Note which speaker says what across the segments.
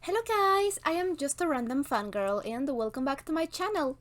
Speaker 1: Hello guys, I am just a random fangirl and welcome back to my channel.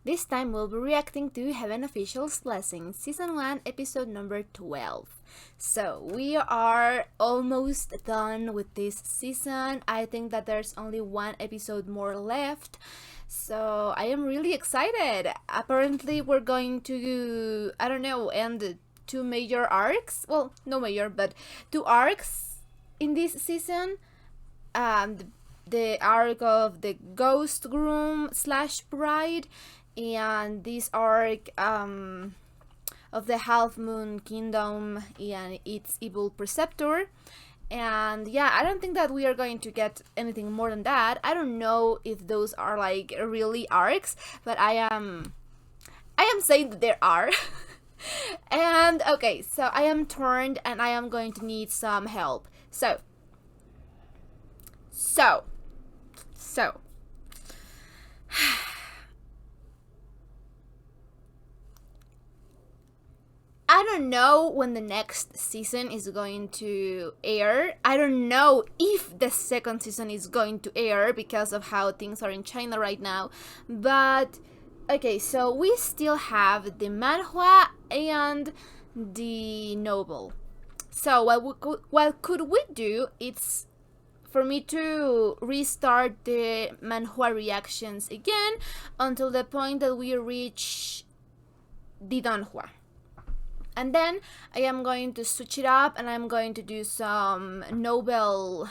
Speaker 1: This time we'll be reacting to Heaven Official's Blessing, Season 1, Episode number 12. So, we are almost done with this season. I think that there's only one episode more left. So, I am really excited. Apparently, we're going to, end two major arcs. Well, no major, but two arcs in this season. The arc of the Ghost Groom / Bride, and this arc of the Half Moon Kingdom and its evil preceptor. And yeah, I don't think that we are going to get anything more than that. I don't know if those are like really arcs, but I am saying that there are. And okay, so I am turned and I am going to need some help. So I don't know when the next season is going to air. I don't know if the second season is going to air because of how things are in China right now. But, okay, so we still have the manhwa and the novel. So what could we do? It's for me to restart the manhwa reactions again until the point that we reach the donghua. And then I am going to switch it up and I'm going to do some novel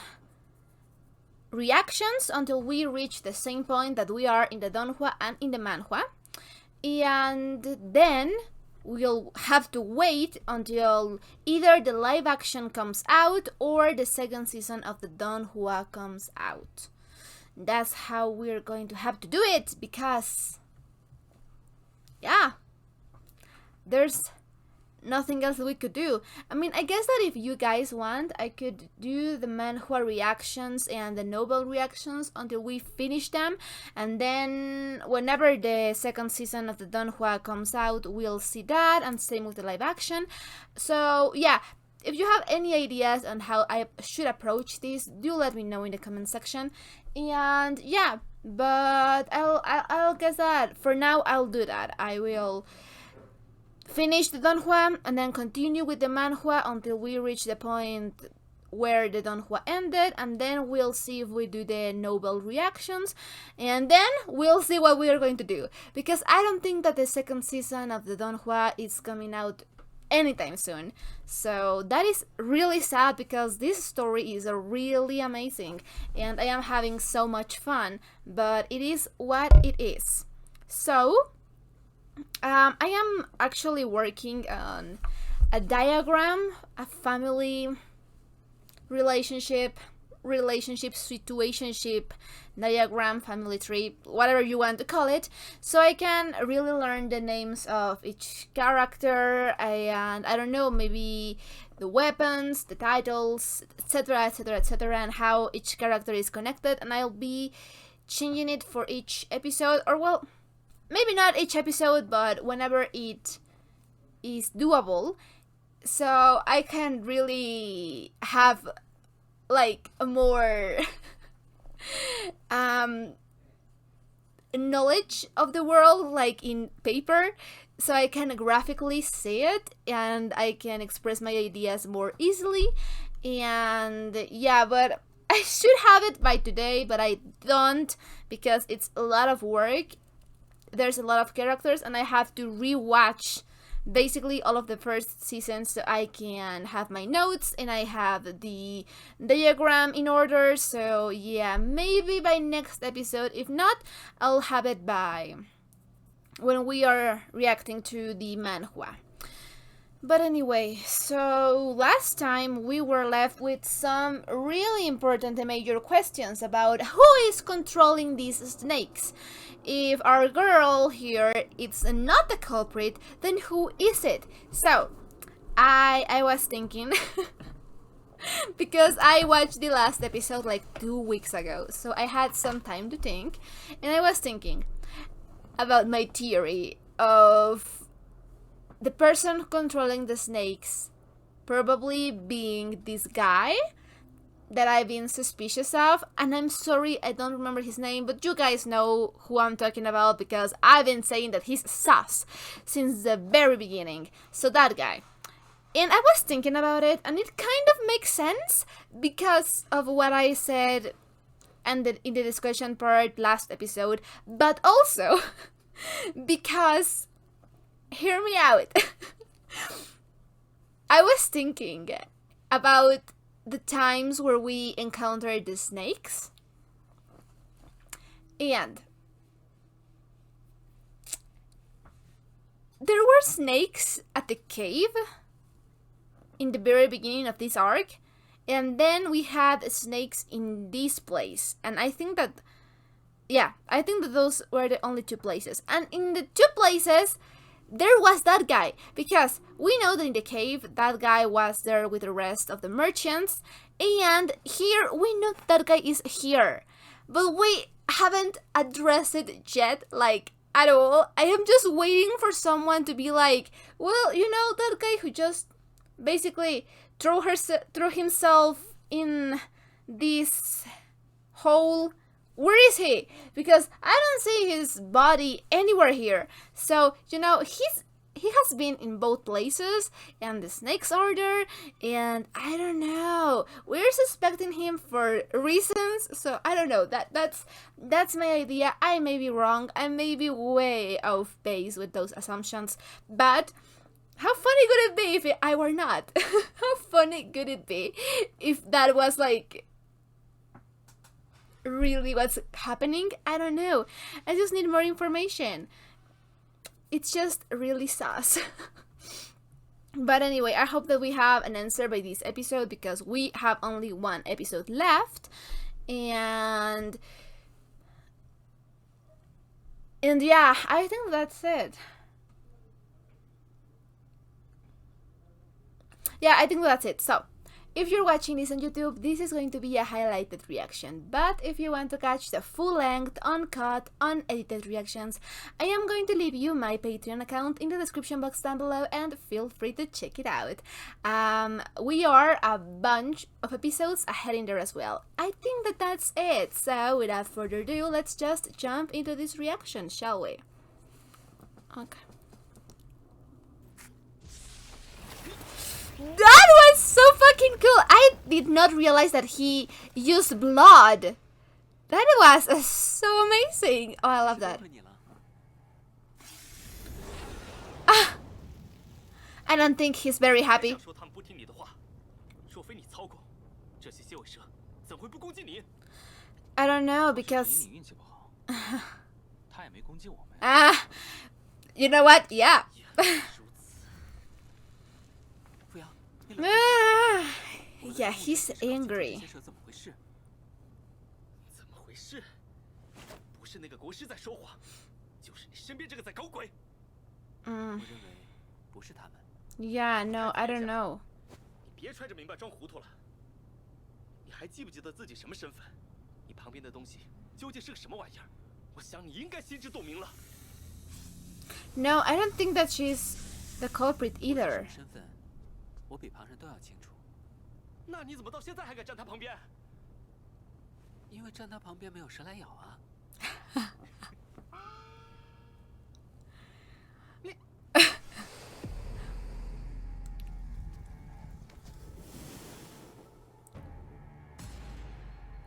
Speaker 1: reactions until we reach the same point that we are in the donghua and in the manhwa. And then we'll have to wait until either the live action comes out or the second season of the donghua comes out. That's how we're going to have to do it because, yeah, there's nothing else we could do. I mean, I guess that if you guys want, I could do the manhwa reactions and the novel reactions until we finish them, and then whenever the second season of the donghua comes out, we'll see that, and same with the live action. So yeah, if you have any ideas on how I should approach this, do let me know in the comment section. And yeah, but I'll guess that for now I'll do that. I will finish the donghua and then continue with the manhwa until we reach the point where the donghua ended, and then we'll see if we do the novel reactions, and then we'll see what we are going to do, because I don't think that the second season of the donghua is coming out anytime soon. So that is really sad because this story is really amazing and I am having so much fun, but it is what it is. So I am actually working on a diagram, a family relationship, situationship diagram, family tree, whatever you want to call it, so I can really learn the names of each character and I don't know, maybe the weapons, the titles, etc, etc, etc, and how each character is connected, and I'll be changing it for each episode, or well, maybe not each episode, but whenever it is doable, so I can really have like a more knowledge of the world, like in paper, so I can graphically see it and I can express my ideas more easily. And yeah, but I should have it by today, but I don't because it's a lot of work. There's a lot of characters and I have to rewatch basically all of the first seasons so I can have my notes and I have the diagram in order. So yeah, maybe by next episode. If not, I'll have it by when we are reacting to the manhwa. But anyway, so last time we were left with some really important and major questions about who is controlling these snakes. If our girl here is not the culprit, then who is it? So, I was thinking, because I watched the last episode like 2 weeks ago, so I had some time to think, and I was thinking, about my theory of the person controlling the snakes probably being this guy that I've been suspicious of, and I'm sorry I don't remember his name, but you guys know who I'm talking about because I've been saying that he's sus since the very beginning. So that guy. And I was thinking about it, and it kind of makes sense because of what I said in the discussion part last episode, but also because, hear me out, I was thinking about the times where we encountered the snakes, and there were snakes at the cave in the very beginning of this arc, and then we had snakes in this place, and I think that those were the only two places. And in the two places there was that guy, because we know that in the cave that guy was there with the rest of the merchants, and here we know that guy is here, but we haven't addressed it yet, like, at all. I am just waiting for someone to be like, well, you know, that guy who just basically threw himself in this hole, where is he? Because I don't see his body anywhere here. So, you know, he has been in both places, and the snakes are there, and I don't know. We're suspecting him for reasons, so I don't know. That's my idea. I may be wrong. I may be way off base with those assumptions, but how funny could it be if I were not? How funny could it be if that was like really what's happening? I don't know. I just need more information. It's just really sus. But anyway, I hope that we have an answer by this episode, because we have only one episode left, and yeah, I think that's it. Yeah, I think that's it. So, if you're watching this on YouTube, this is going to be a highlighted reaction. But if you want to catch the full-length, uncut, unedited reactions, I am going to leave you my Patreon account in the description box down below, and feel free to check it out. We are a bunch of episodes ahead in there as well. I think that that's it. So, without further ado, let's just jump into this reaction, shall we? Okay. That was so fucking cool! I did not realize that he used blood. That was so amazing. Oh, I love that. Ah, I don't think he's very happy. I don't know, because you know what? Yeah. Yeah, he's angry. Yeah, no, I don't know. No, I don't think that she's the culprit either.
Speaker 2: 我比旁人都要清楚。那你怎么到现在还敢站他旁边？因为站他旁边没有蛇来咬啊。你。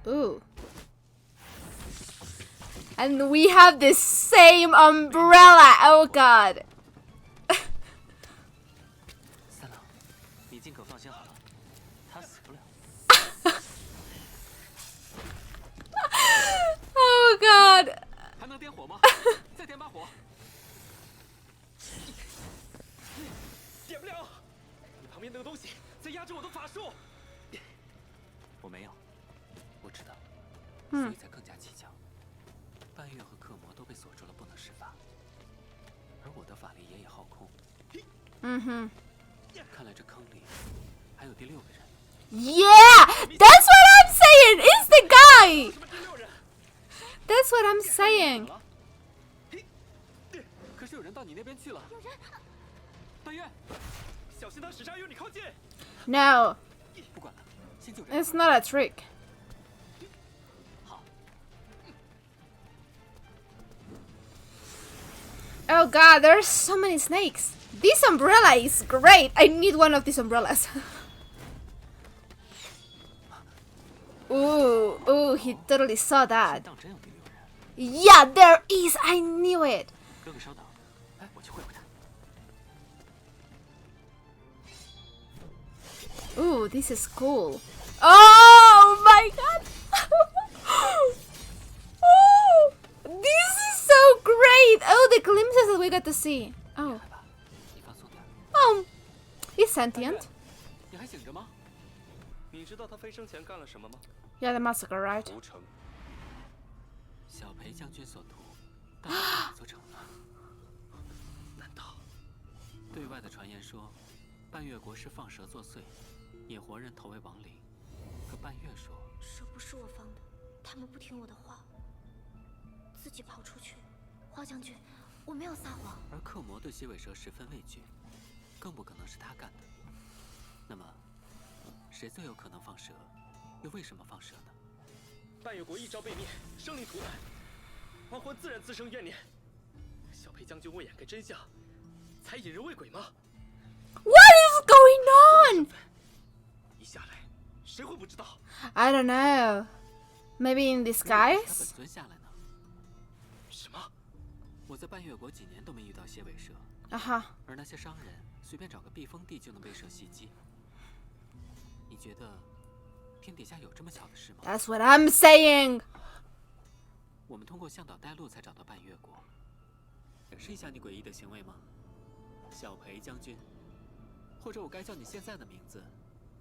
Speaker 1: Ooh. And we have the same umbrella. Oh god. Oh god.
Speaker 2: 还能点火吗？再点把火。点不了，你旁边那个东西在压制我的法术。我没有，我知道，所以才更加蹊跷。半月和克魔都被锁住了，不能施法，而我的法力也已耗空。看来这坑里还有第六个人。
Speaker 1: Yeah, that's what I'm saying. It's the guy. That's what I'm saying.
Speaker 2: 人到你那边去了。有人！半月，小心他使杀与你靠近。
Speaker 1: No,
Speaker 2: 不管了，先救人。
Speaker 1: it's not a trick.
Speaker 2: 好。
Speaker 1: Oh god, there's so many snakes. This umbrella is great. I need one of these umbrellas. Ooh, ooh, he totally saw that.
Speaker 2: 当真有第六人。
Speaker 1: Yeah, there is. I knew it.
Speaker 2: 哥哥稍等，哎，我去会会他。
Speaker 1: Ooh, this is cool. Oh my god. Oh, this is so great. Oh, the glimpses that we got to see. Oh,
Speaker 2: 你放松点。
Speaker 1: he's sentient.
Speaker 2: 你还醒着吗？你知道他飞升前干了什么吗？
Speaker 1: Yeah, the massacre, right?
Speaker 2: 屠城。小裴将军所图，到底哪座城呢？难道？对外的传言说，半月国师放蛇作祟，引活人投为亡灵。可半月说，
Speaker 3: 蛇不是我放的，他们不听我的话，自己跑出去。花将军，我没有撒谎。
Speaker 2: 而克魔对蝎尾蛇十分畏惧，更不可能是他干的。那么，谁最有可能放蛇？又为什么放蛇呢？半月国一朝被灭，生灵涂炭，亡魂自然滋生怨念。小裴将军为掩盖真相，才引人为鬼吗？
Speaker 1: What is going on?
Speaker 2: 一下来，谁会不知道？
Speaker 1: I don't know. Maybe in
Speaker 2: 他
Speaker 1: disguise?
Speaker 2: 本尊下来呢？什么？我在半月国几年都没遇到蝎尾蛇，
Speaker 1: Uh-huh.
Speaker 2: 而那些商人随便找个避风地就能被蛇袭击。你觉得天底下有这么巧的事吗？
Speaker 1: That's what I'm saying.
Speaker 2: 我们通过向导带路才找到半月国。解释一下你诡异的行为吗？小裴将军，或者我该叫你现在的名字，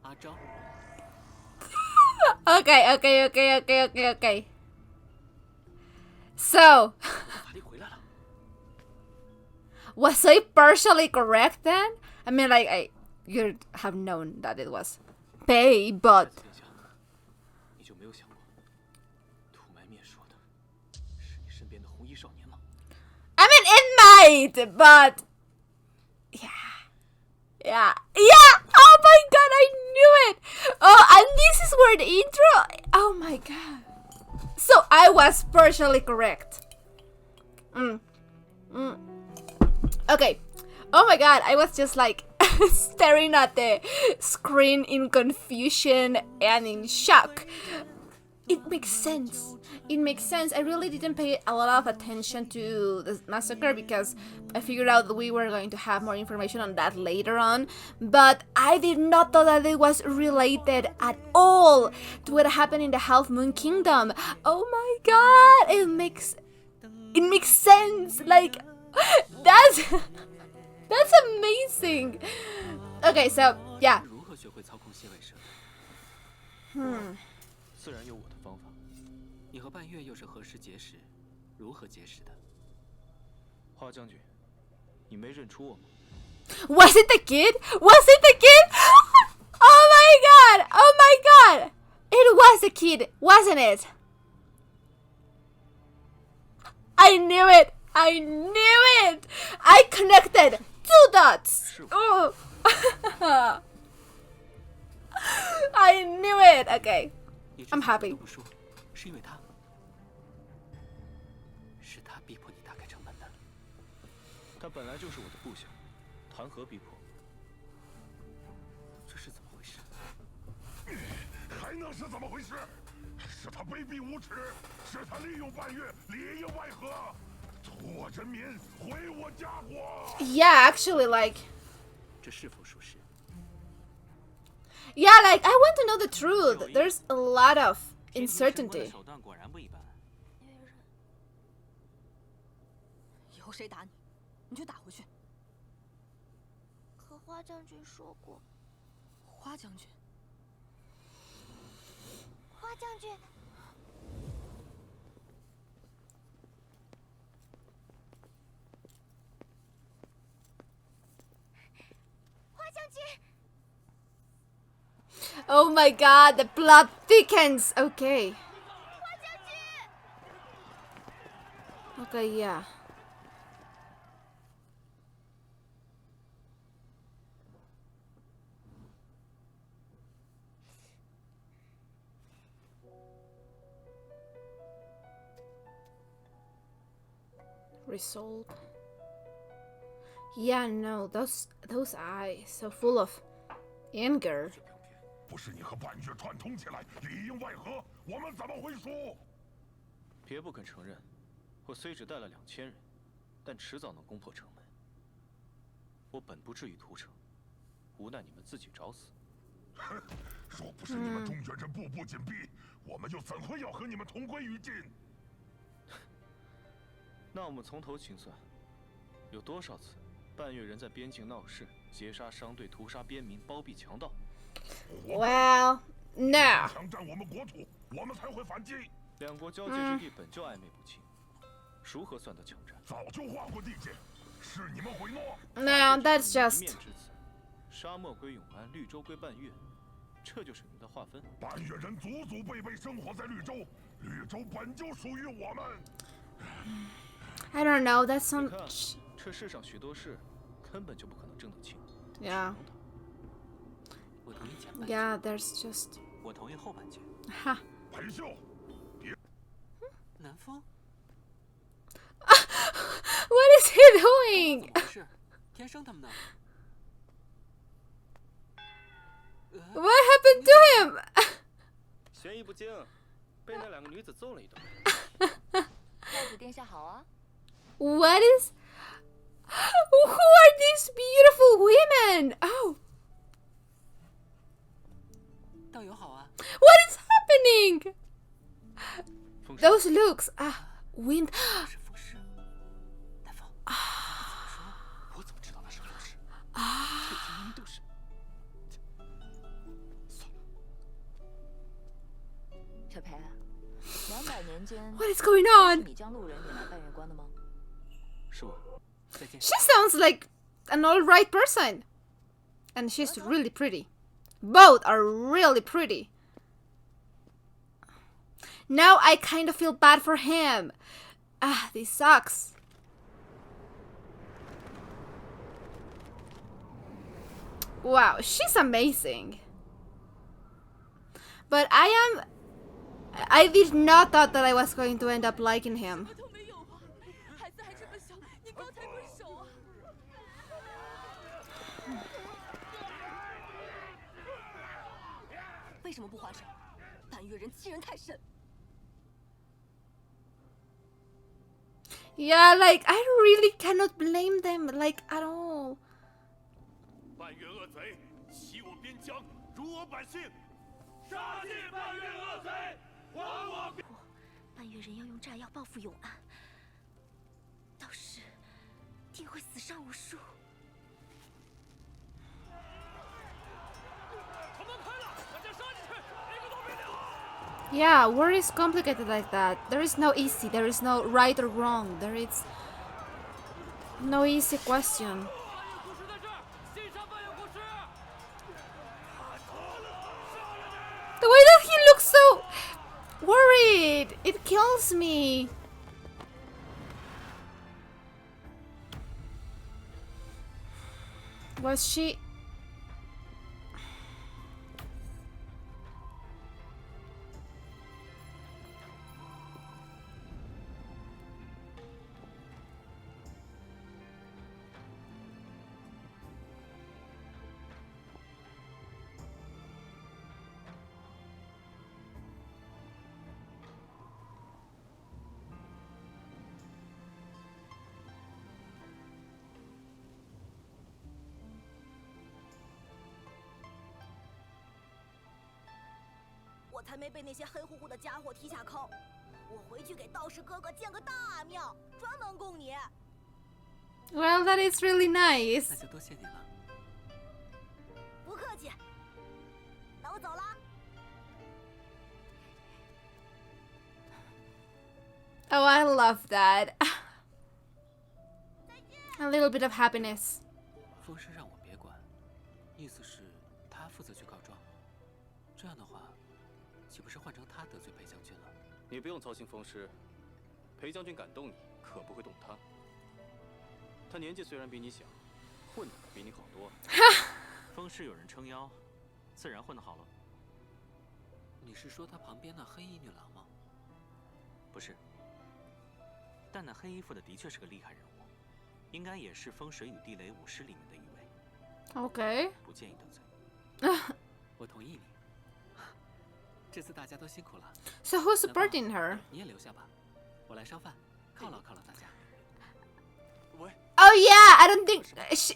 Speaker 2: 阿昭。
Speaker 1: Okay, okay, okay, okay, okay, okay. So,
Speaker 2: 法力回来了。
Speaker 1: was I partially correct then? I mean, like, I you'd have known that it was Pei, but
Speaker 2: 你就没有想过，土埋灭说的是你身边的红衣少年吗？
Speaker 1: I mean, it might, but yeah. Oh my god, I knew it. Oh, and this is where the intro. Oh my god. So I was partially correct. Okay. Oh my god, I was just like staring at the screen in confusion and in shock. It makes sense. It makes sense. I really didn't pay a lot of attention to the massacre because I figured out that we were going to have more information on that later on. But I did not know that it was related at all to what happened in the Half Moon Kingdom. Oh my god, it makes sense. Like that's amazing. Okay, so yeah.
Speaker 2: 如何学会操控蝎尾蛇？ 自然有我的方法。你和半月又是何时结识？如何结识的？花将军，你没认出我吗？
Speaker 1: Was it the kid? Was it the kid? Oh my god! Oh my god! It was the kid, wasn't it? I knew it! I knew it! I connected 2 dots! Oh. I knew it! Okay.
Speaker 2: 你之
Speaker 1: I'm
Speaker 2: 前
Speaker 1: happy.
Speaker 2: 都不说，是因为他，是他逼迫你打开城门的。他本来就是我的部下，谈何逼迫？这是怎么回事？
Speaker 4: 还能是怎么回事？是他卑鄙无耻，是他利用半月，里应外合，图我真民，毁我家国。
Speaker 1: Yeah, actually, like...
Speaker 2: 这是否属实？
Speaker 1: Yeah, like, I want to know the truth. There's a lot of
Speaker 2: 天庭
Speaker 1: uncertainty.
Speaker 2: 手段果然不一般。
Speaker 3: 以后谁打你，你就打回去。
Speaker 5: 可花将军说过，
Speaker 3: 花将军，
Speaker 5: 花将军，花将军。
Speaker 1: Oh my god, the plot thickens. Okay. Okay, yeah. Resolve. Yeah, no, those eyes so full of anger.
Speaker 4: 不是你和半月串通起来，里应外合，我们怎么会输？
Speaker 2: 别不肯承认，我虽只带了2000人，但迟早能攻破城门。我本不至于屠城，无奈你们自己找死。
Speaker 4: 哼，若不是你们中原人步步紧逼，我们又怎会要和你们同归于尽？
Speaker 2: 那我们从头清算，有多少次半月人在边境闹事，劫杀商队，屠杀边民，包庇强盗？
Speaker 1: Well, no.
Speaker 4: 强占我们国土，我们才会反击。
Speaker 2: 两国交界之地本就暧昧不清，如何算得强占？
Speaker 4: 早就划过地界，是你们毁诺。
Speaker 1: No, that's
Speaker 2: 一
Speaker 1: just.
Speaker 2: 面之词，沙漠归永安，绿洲归半月，这就是你们的划分。
Speaker 4: 半月人祖祖辈辈生活在绿洲，绿洲本就属于我们。
Speaker 1: I don't know. That's
Speaker 2: 你
Speaker 1: some.
Speaker 2: 看，这世上许多事根本就不可能争得清。
Speaker 1: Yeah.
Speaker 2: 我同意前半
Speaker 1: Yeah. There's just.
Speaker 2: 我同意后半截。
Speaker 1: Ha.
Speaker 4: 裴秀，
Speaker 2: 南风，
Speaker 1: What is he doing?
Speaker 2: 怎么回事？天生他们呢？
Speaker 1: What happened to him?
Speaker 2: 嫌疑不精，被那两个女子揍了一顿。
Speaker 6: 太子殿下好啊！
Speaker 1: What is? Who are these beautiful women? Oh.
Speaker 2: 道友好啊！
Speaker 1: What is happening?
Speaker 2: 风声
Speaker 1: Those looks. Wind.
Speaker 2: 是风师。南风，怎么说？我怎么知道那是风师？这天明明都是。算了。
Speaker 6: 小裴，200年间，
Speaker 1: What is going
Speaker 6: 是
Speaker 1: on?
Speaker 6: 你将路人引来半月关的吗？
Speaker 2: 是我。再见。
Speaker 1: She sounds like an alright person. And she's really pretty. Both are really pretty. Now I kind of feel bad for him. This sucks. Wow, she's amazing. But I did not thought that I was going to end up liking him.
Speaker 6: 都没有啊！孩子还这么小，你刚才挥手啊！为什么不还手？半月人欺人太甚。
Speaker 1: Yeah, like I really cannot blame them, like at all.
Speaker 4: 半月恶贼，欺我边疆，辱我百姓，杀尽半月恶贼，还我！
Speaker 3: 半月人要用炸药报复永安，到时定会死伤无数。
Speaker 2: 城门开了，大家杀进去，一个都别留！
Speaker 1: Yeah, war is complicated like that. There is no easy, there is no right or wrong. There is no easy question.
Speaker 2: 故事在这儿，信上半月故事。
Speaker 1: The way that he looks so worried, it kills me. Was she?
Speaker 3: “我才没被那些黑乎乎的家伙踢下坑，我回去给道士哥哥建个大庙，专门供你。”
Speaker 1: Well, that is really nice.
Speaker 2: 那就多谢你了。
Speaker 3: 不客气，那我走了。
Speaker 1: Oh, I love that. A little bit of happiness.
Speaker 2: 风师让我别管，意思是他负责去告状。这样的话，岂不是换成他得罪裴将军了？你不用操心风师，裴将军敢动你，可不会动他。他年纪虽然比你小，混的比你好多。风师有人撑腰，自然混得好了。你是说他旁边那黑衣女郎吗？不是，但那黑衣服的的确是个厉害人物，应该也是风水与地雷武师里面的一位。
Speaker 1: Okay.
Speaker 2: 不建议得罪。我同意你。这次大家都辛苦了。
Speaker 1: So who's supporting her?
Speaker 2: 你也留下吧，我来烧饭，犒劳犒劳大家。喂。
Speaker 1: Oh yeah, I don't think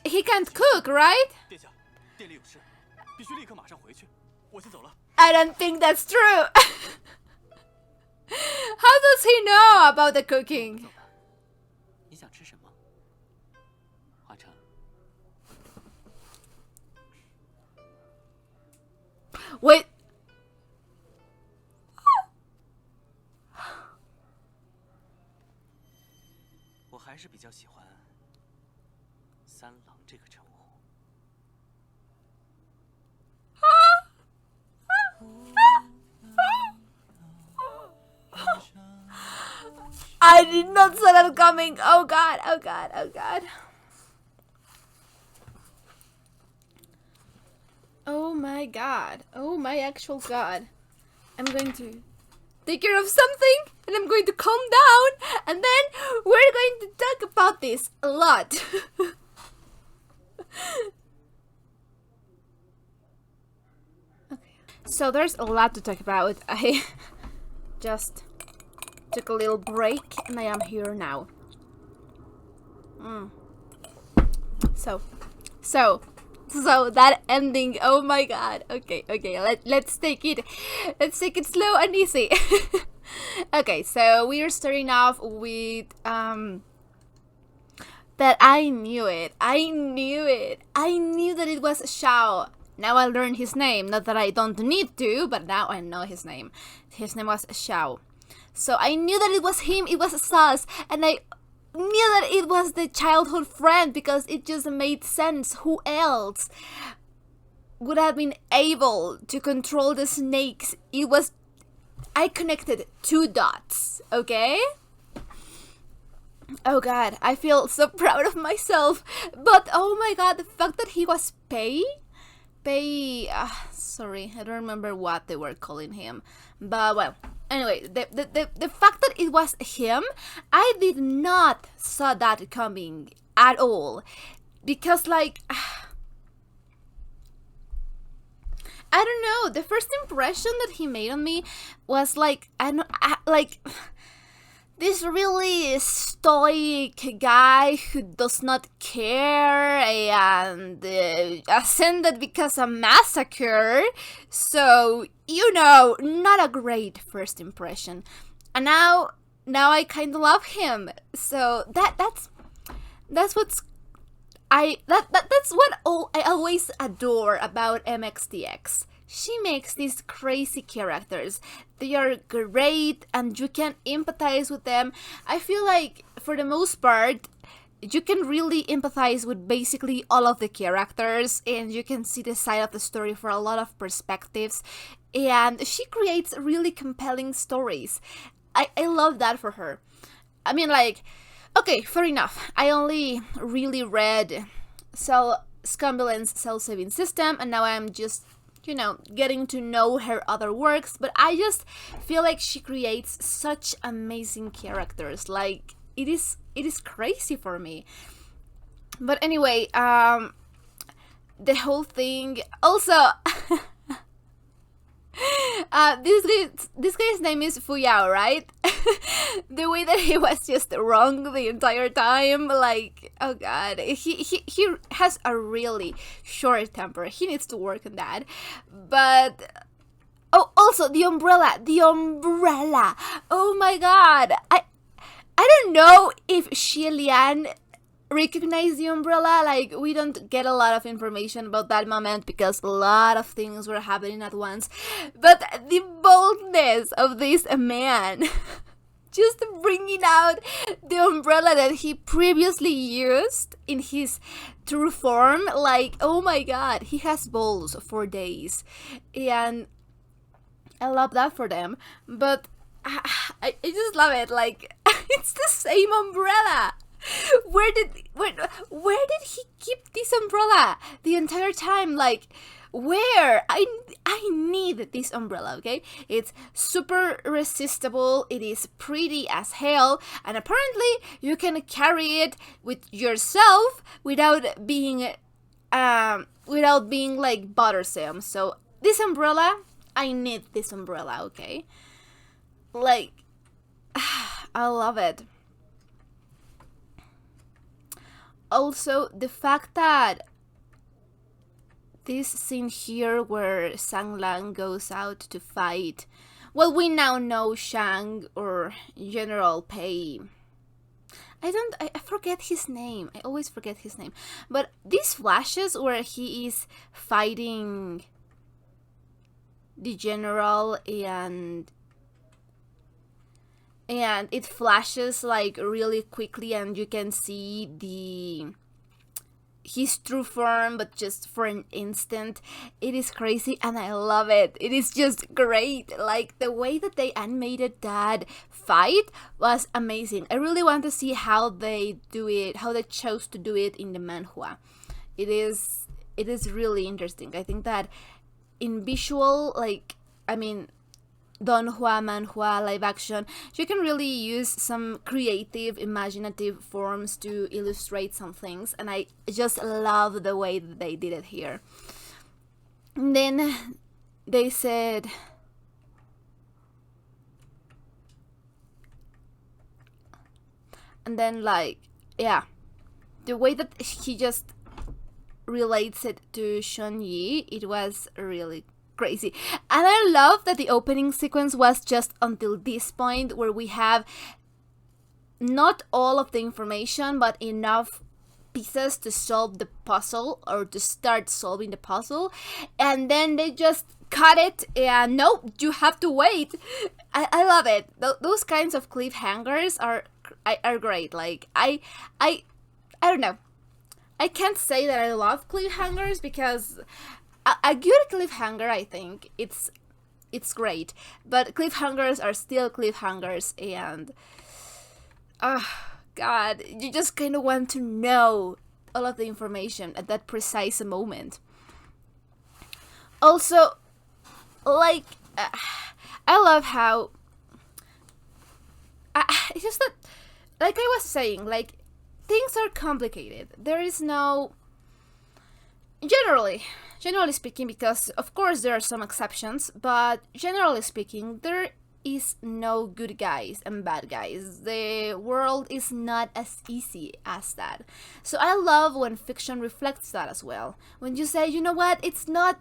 Speaker 1: he can't cook, right?
Speaker 2: 殿下，店里有事，必须立刻马上回去。我先走了。
Speaker 1: I don't think that's true. How does he know about the cooking?
Speaker 2: 你想吃什么？华成。
Speaker 1: Wait.
Speaker 2: “我还是比较喜欢三郎这个称呼。
Speaker 1: I did not see that coming. Oh god, oh god, oh god. Oh my god. Oh my actual god. I'm going to take care of something and I'm going to calm down and then we're going to talk about this a lot. Okay. So there's a lot to talk about. I just took a little break and I am here now. So that ending, oh my god. Okay, let's take it slow and easy. Okay, so we are starting off with that I knew it. I knew that it was Xiao. Now I learned his name. Not that I don't need to, but now I know his name. His name was Xiao. So I knew that it was him, it was sus, and I knew that it was the childhood friend because it just made sense. Who else would have been able to control the snakes? I connected 2 dots, okay? Oh god, I feel so proud of myself. But oh my god, the fact that he was Pei, sorry, I don't remember what they were calling him. But well, anyway, the fact that it was him, I did not saw that coming at all. Because like, I don't know, the first impression that he made on me was like, this really stoic guy who does not care and ascended because of massacre. So, you know, not a great first impression. And now I kind of love him. So that's what I always adore about MXDX. She makes these crazy characters. They are great and you can empathize with them. I feel like for the most part you can really empathize with basically all of the characters and you can see the side of the story for a lot of perspectives, and she creates really compelling stories. I love that for her. I mean, like, okay, fair enough, I only really read Scumbiland's Cell Saving System and now I'm just, you know, getting to know her other works, but I just feel like she creates such amazing characters. Like, it is crazy for me. But anyway, the whole thing also this guy's name is Fuyao, right? The way that he was just wrong the entire time, like, oh god, he has a really short temper. He needs to work on that. But oh, also the umbrella. Oh my god, I don't know if Lian recognized the umbrella. Like, we don't get a lot of information about that moment because a lot of things were happening at once. But the boldness of this man just bringing out the umbrella that he previously used in his true form, like, oh my god, he has balls for days, and I love that for them. But I just love it. Like, it's the same umbrella. Where did he keep this umbrella the entire time? Like, where? I I need this umbrella, okay? It's super resistible, it is pretty as hell, and apparently you can carry it with yourself without being like bothersome. So this umbrella, I need this umbrella, okay? Like, I love it. Also, the fact that this scene here where Sang Lang goes out to fight, well, we now know Shang or General Pei. I forget his name. I always forget his name. But these flashes where he is fighting the general and it flashes like really quickly and you can see his true form, but just for an instant. It is crazy and I love it. It is just great. Like, the way that they animated that fight was amazing. I really want to see how they do it, how they chose to do it in the manhwa. It is really interesting. I think that in visual, like, I mean, donghua, manhwa, live action, you can really use some creative, imaginative forms to illustrate some things, and I just love the way that they did it here. And then they said, and then, like, yeah, the way that he just relates it to Shun Yi, it was really crazy. And I love that the opening sequence was just until this point where we have not all of the information but enough pieces to solve the puzzle or to start solving the puzzle, and then they just cut it and nope, you have to wait. I love it. Those kinds of cliffhangers are great. Like, I don't know, I can't say that I love cliffhangers because a good cliffhanger, I think it's great, but cliffhangers are still cliffhangers, and God, you just kind of want to know all of the information at that precise moment. Also, like, I love how it's just that, like I was saying, like, things are complicated. There is no, generally speaking, because of course there are some exceptions, but generally speaking, there is no good guys and bad guys. The world is not as easy as that. So I love when fiction reflects that as well. When you say, you know what, it's not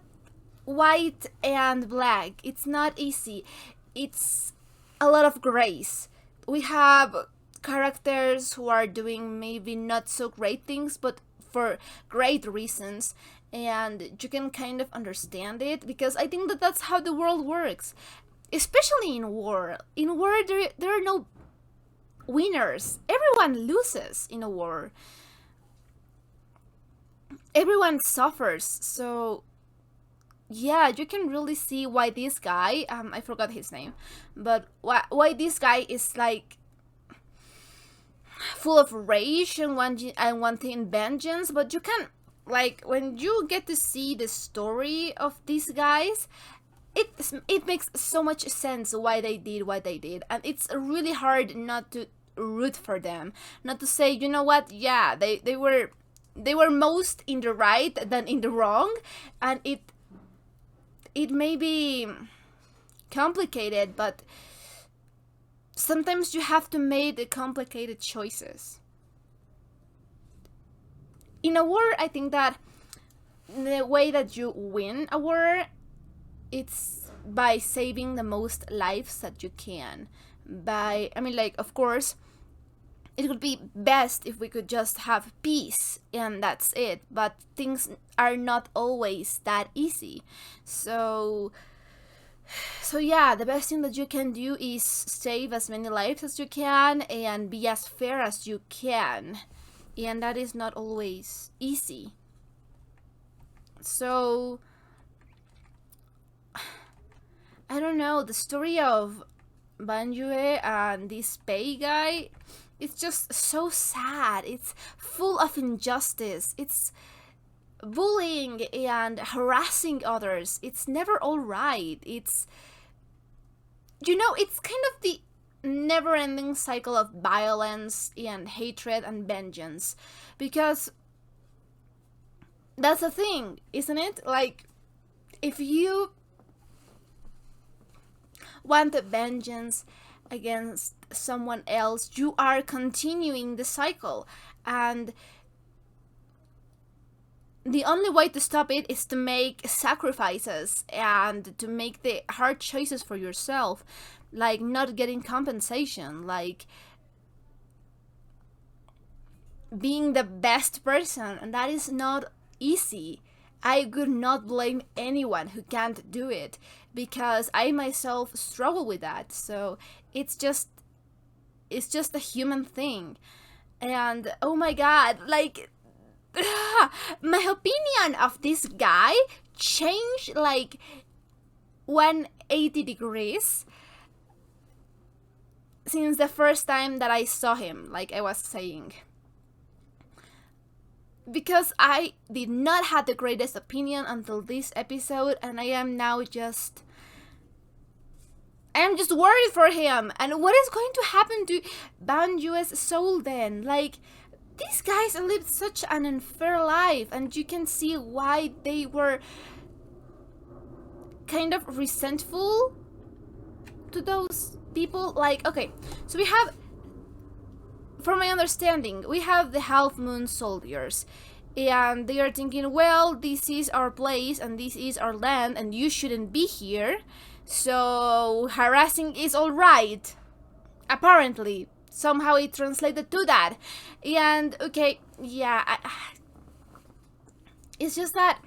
Speaker 1: white and black, it's not easy, it's a lot of grace. We have characters who are doing maybe not so great things, but for great reasons, and you can kind of understand it, because I think that that's how the world works, especially in war. In war, there are no winners. Everyone loses in a war. Everyone suffers. So yeah, you can really see why this guy, I forgot his name, but why this guy is like full of rage and wanting vengeance. But you can, like, when you get to see the story of these guys, it makes so much sense why they did what they did, and it's really hard not to root for them, not to say, you know what, yeah, they were most in the right than in the wrong, and it may be complicated, but sometimes you have to make the complicated choices. In a war, I think that the way that you win a war, it's by saving the most lives that you can. I mean, like, of course, it would be best if we could just have peace and that's it, but things are not always that easy. So yeah, the best thing that you can do is save as many lives as you can and be as fair as you can, and that is not always easy. So I don't know, the story of Ban Yue and this Pei guy, it's just so sad. It's full of injustice. bullying and harassing others, it's never all right. It's, you know, it's kind of the never-ending cycle of violence and hatred and vengeance, because that's the thing, isn't it? Like, if you want vengeance against someone else, you are continuing the cycle, and the only way to stop it is to make sacrifices and to make the hard choices for yourself, like not getting compensation, like being the best person, and that is not easy. I would not blame anyone who can't do it, because I myself struggle with that. So it's just a human thing. And oh my god, like my opinion of this guy changed like 180 degrees since the first time that I saw him, like I was saying. Because I did not have the greatest opinion until this episode, and I am just worried for him. And what is going to happen to Banjue's soul then? Like, these guys lived such an unfair life, and you can see why they were kind of resentful to those people. Like, okay, so we have, from my understanding, we have the Half Moon soldiers, and they are thinking, well, this is our place and this is our land and you shouldn't be here, so harassing is alright. Apparently, somehow it translated to that. And okay, yeah, it's just that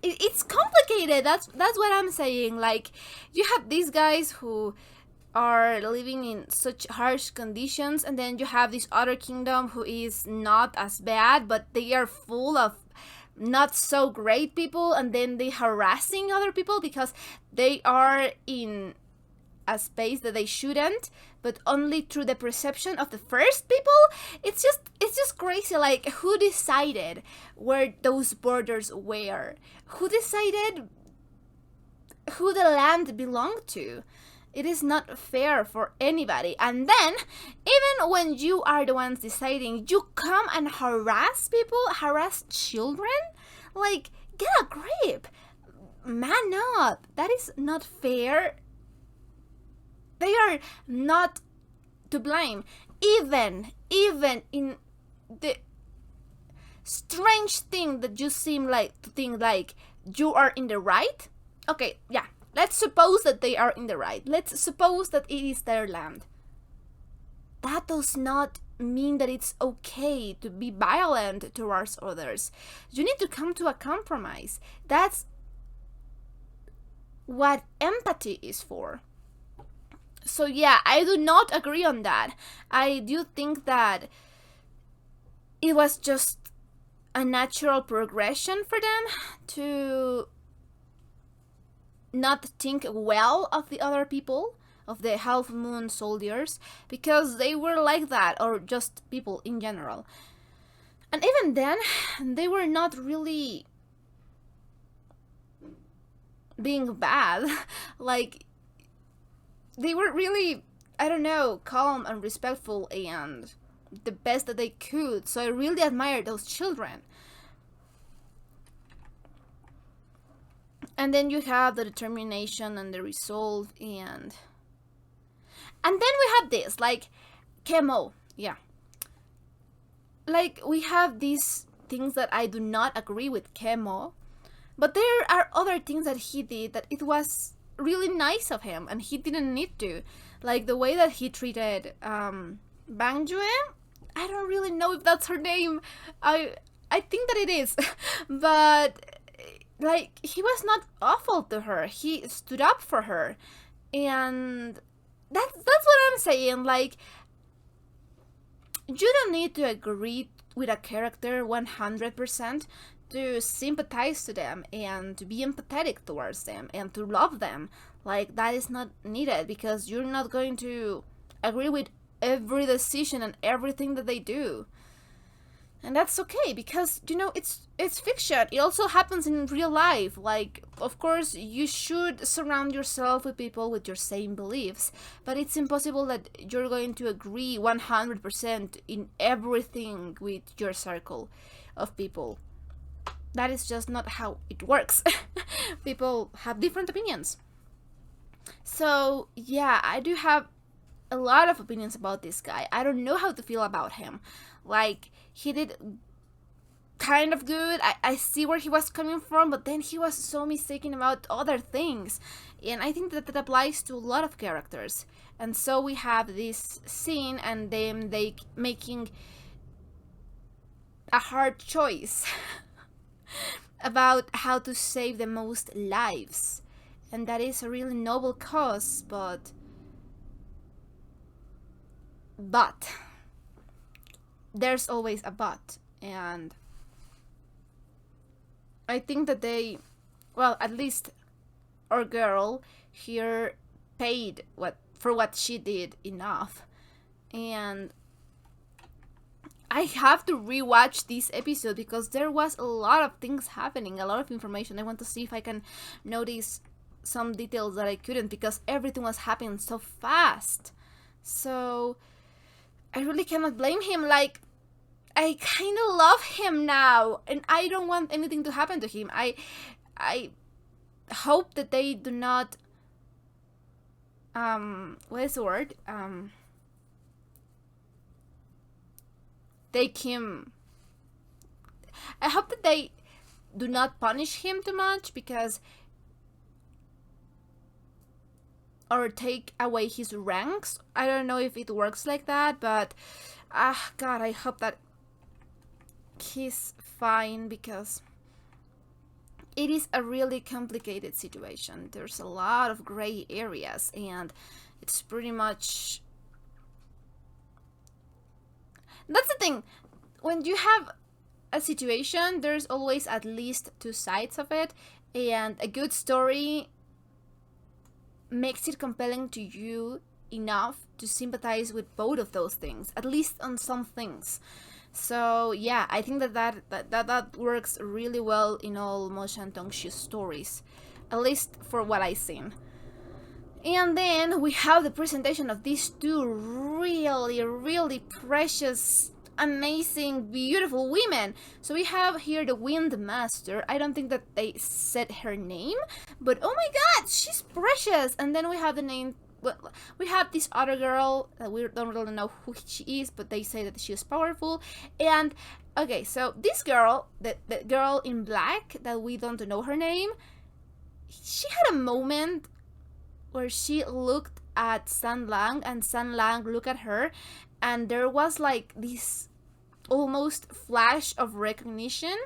Speaker 1: it's complicated. That's what I'm saying. Like, you have these guys who are living in such harsh conditions, and then you have this other kingdom who is not as bad, but they are full of not so great people, and then they harassing other people because they are in a space that they shouldn't, but only through the perception of the first people. It's just crazy. Like, who decided where those borders were? Who decided who the land belonged to? It is not fair for anybody. And then, even when you are the ones deciding, you come and harass people, harass children? Like, get a grip. Man up. That is not fair. They are not to blame. Even in the strange thing that you seem like to think like you are in the right. Okay, yeah. Let's suppose that they are in the right. Let's suppose that it is their land. That does not mean that it's okay to be violent towards others. You need to come to a compromise. That's what empathy is for. So yeah, I do not agree on that. I do think that it was just a natural progression for them to not think well of the other people, of the Half Moon soldiers, because they were like that, or just people in general. And even then, they were not really being bad. Like, they were really, I don't know, calm and respectful and the best that they could. So I really admire those children. And then you have the determination and the resolve, and then we have this, like, Kemo, yeah. Like, we have these things that I do not agree with Kemo, but there are other things that he did that it was really nice of him, and he didn't need to. Like, the way that he treated Bangjue, I don't really know if that's her name. I think that it is, but like, he was not awful to her. He stood up for her, and that's what I'm saying. Like, you don't need to agree with a character 100% to sympathize to them and to be empathetic towards them and to love them. Like, that is not needed, because you're not going to agree with every decision and everything that they do. And that's okay, because you know it's fiction. It also happens in real life. Like, of course you should surround yourself with people with your same beliefs, but it's impossible that you're going to agree 100% in everything with your circle of people. That is just not how it works. People have different opinions. So yeah, I do have a lot of opinions about this guy. I don't know how to feel about him. Like, he did kind of good. I see where he was coming from, but then he was so mistaken about other things. And I think that applies to a lot of characters. And so we have this scene and them they making a hard choice about how to save the most lives. And that is a really noble cause, but there's always a but. And I think that they, well, at least our girl here paid for what she did enough. And I have to rewatch this episode because there was a lot of things happening, a lot of information. I want to see if I can notice some details that I couldn't, because everything was happening so fast. So I really cannot blame him. Like, I kind of love him now, and I don't want anything to happen to him. I hope that they do not what is the word? Take him. I hope that they do not punish him too much, because or take away his ranks. I don't know if it works like that, but God, I hope that he's fine, because it is a really complicated situation. There's a lot of gray areas, and it's pretty much, that's the thing. When you have a situation, there's always at least two sides of it, and a good story makes it compelling to you enough to sympathize with both of those things, at least on some things. So yeah, I think that works really well in all Mo Shantong's stories, at least for what I've seen. And then we have the presentation of these two really precious, amazing, beautiful women. So we have here the Wind Master. I don't think that they said her name, but oh my god, she's precious. And then we have the name, well, we have this other girl that we don't really know who she is, but they say that she is powerful. And okay, so this girl, the girl in black that we don't know her name, she had a moment where she looked at San Lang and San Lang looked at her, and there was like this almost flash of recognition,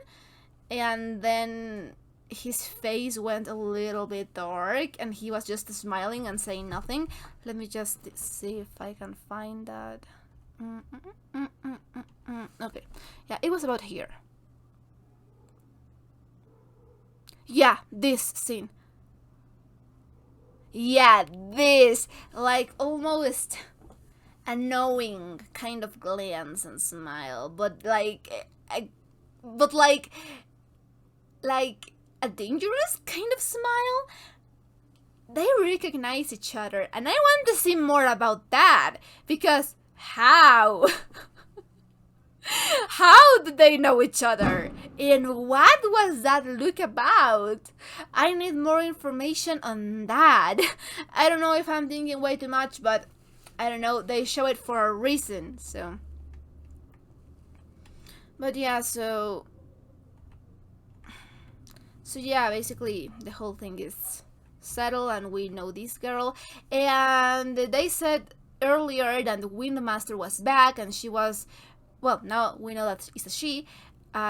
Speaker 1: and then his face went a little bit dark and he was just smiling and saying nothing. Let me just see if I can find that. Okay, yeah, it was about here. Yeah, this scene. Yeah, this, like, almost a knowing kind of glance and smile, but like a dangerous kind of smile. They recognize each other, and I want to see more about that, because how? How did they know each other? And what was that look about? I need more information on that. I don't know if I'm thinking way too much, but I don't know, they show it for a reason, so. But yeah, so yeah, basically the whole thing is settled and we know this girl. And they said earlier that the Wind Master was back and she was, well, now we know that it's a she.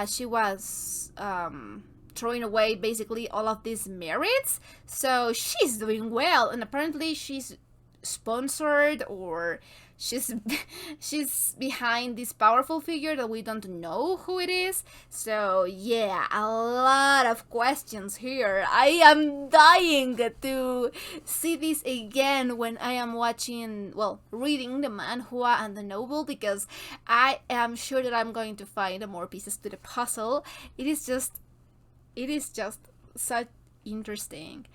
Speaker 1: She was throwing away basically all of these merits. So she's doing well, and apparently she's sponsored, or she's she's behind this powerful figure that we don't know who it is. So yeah, a lot of questions here. I am dying to see this again when I am watching, well, reading the manhwa and the novel, because I am sure that I'm going to find more pieces to the puzzle. It is just such interesting.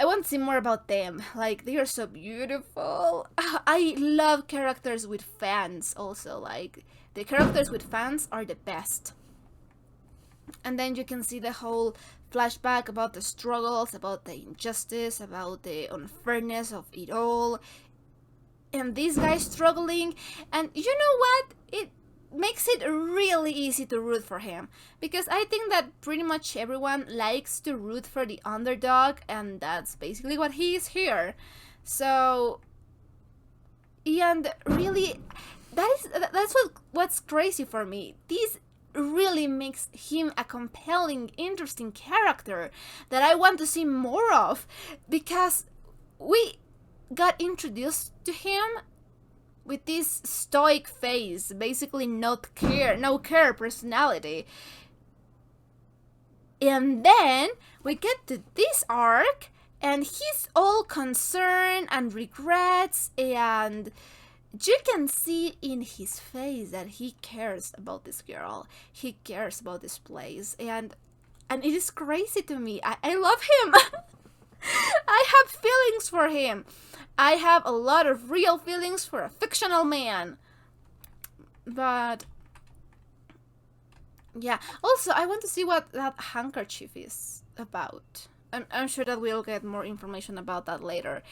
Speaker 1: I want to see more about them. Like, they are so beautiful. I love characters with fans also. Like, the characters with fans are the best. And then you can see the whole flashback about the struggles, about the injustice, about the unfairness of it all. And this guy struggling. And you know what? It makes it really easy to root for him, because I think that pretty much everyone likes to root for the underdog, and that's basically what he is here. So, and really, that's what's crazy for me. This really makes him a compelling, interesting character that I want to see more of, because we got introduced to him with this stoic face, basically no care personality. And then we get to this arc, and he's all concern and regrets, and you can see in his face that he cares about this girl. He cares about this place, and it is crazy to me. I love him. I have feelings for him. I have a lot of real feelings for a fictional man. But yeah, also I want to see what that handkerchief is about. I'm sure that we'll get more information about that later.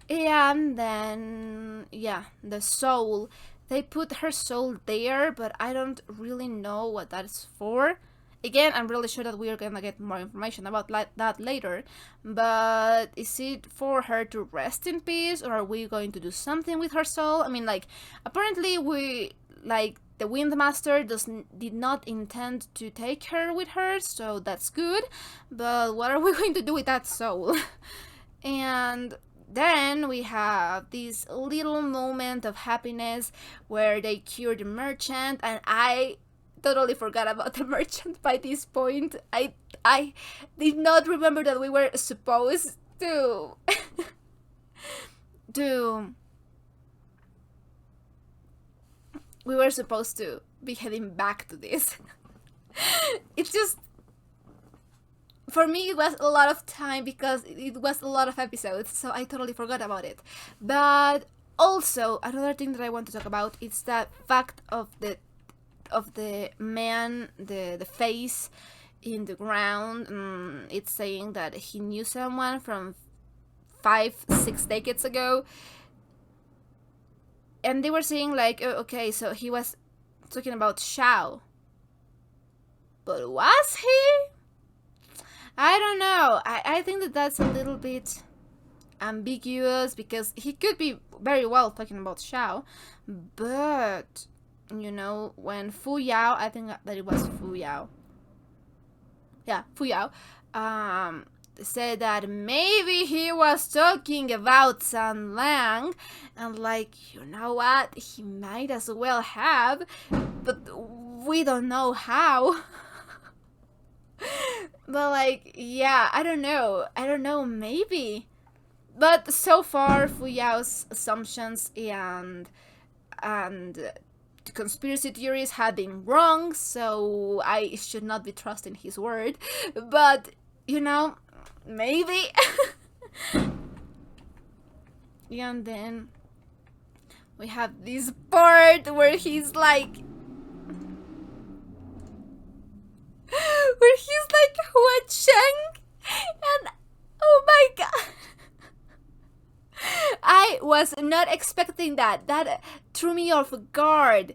Speaker 1: And then, yeah, the soul. They put her soul there, but I don't really know what that is for. Again, I'm really sure that we are gonna get more information about that later. But is it for her to rest in peace, or are we going to do something with her soul? I mean, like, apparently the Windmaster did not intend to take her with her, so that's good. But what are we going to do with that soul? And then we have this little moment of happiness where they cure the merchant, and I totally forgot about the merchant by this point. I did not remember that we were supposed to we were supposed to be heading back to this. It's just, for me, it was a lot of time because it was a lot of episodes, so I totally forgot about it. But also, another thing that I want to talk about is that fact of the man, the face in the ground. It's saying that he knew someone from 5-6 decades ago, and they were saying like, oh, okay, so he was talking about Shao, but was he? I don't know. I think that that's a little bit ambiguous, because he could be very well talking about Shao, but you know, when Fu Yao, I think that it was Fu Yao. Yeah, Fu Yao. Said that maybe he was talking about San Lang, and like, you know what, he might as well have, but we don't know how. But like, yeah, I don't know, maybe. But so far, Fu Yao's assumptions and conspiracy theories have been wrong, so I should not be trusting his word. But, you know, maybe. And then we have this part where he's like, Hua Cheng, and oh my god, I was not expecting that. That threw me off guard.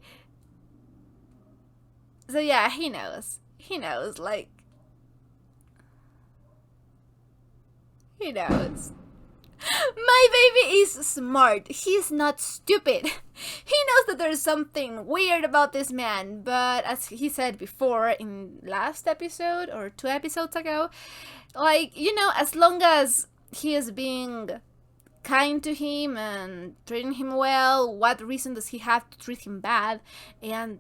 Speaker 1: So yeah, he knows, like, he knows. My baby is smart. He's not stupid. He knows that there's something weird about this man, but as he said before in last episode or 2 episodes ago, like, you know, as long as he is being kind to him and treating him well, what reason does he have to treat him bad? And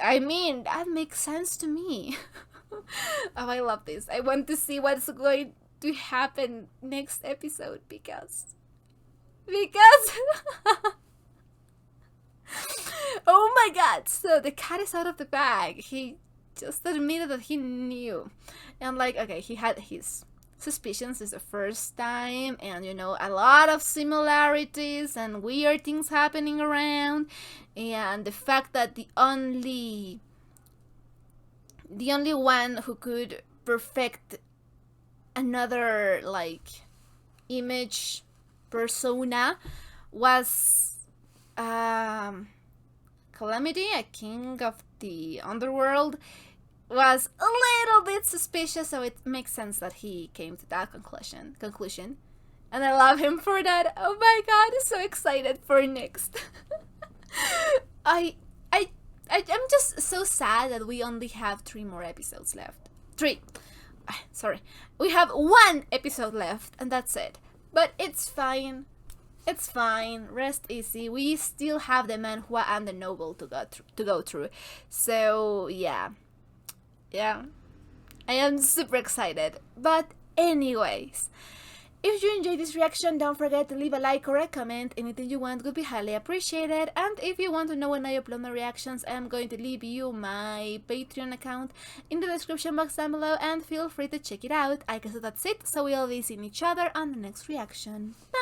Speaker 1: I mean, that makes sense to me. Oh, I love this. I want to see what's going to happen next episode because oh my god, so the cat is out of the bag. He just admitted that he knew. And like, okay, he had his suspicions. It's the first time, and you know, a lot of similarities and weird things happening around, and the fact that the only one who could perfect another like image persona was Calamity, a king of the underworld, was a little bit suspicious, so it makes sense that he came to that conclusion. And I love him for that. Oh my god, I'm so excited for next. I'm just so sad that we only have 3 more episodes left. 3. Sorry. We have 1 episode left, and that's it. But it's fine. It's fine. Rest easy. We still have the manhwa and the novel to go through. So, yeah. Yeah. I am super excited. But anyways, if you enjoyed this reaction, don't forget to leave a like or a comment. Anything you want would be highly appreciated. And if you want to know when I upload my reactions, I'm going to leave you my Patreon account in the description box down below, and feel free to check it out. I guess that's it, so we'll be seeing each other on the next reaction. Bye!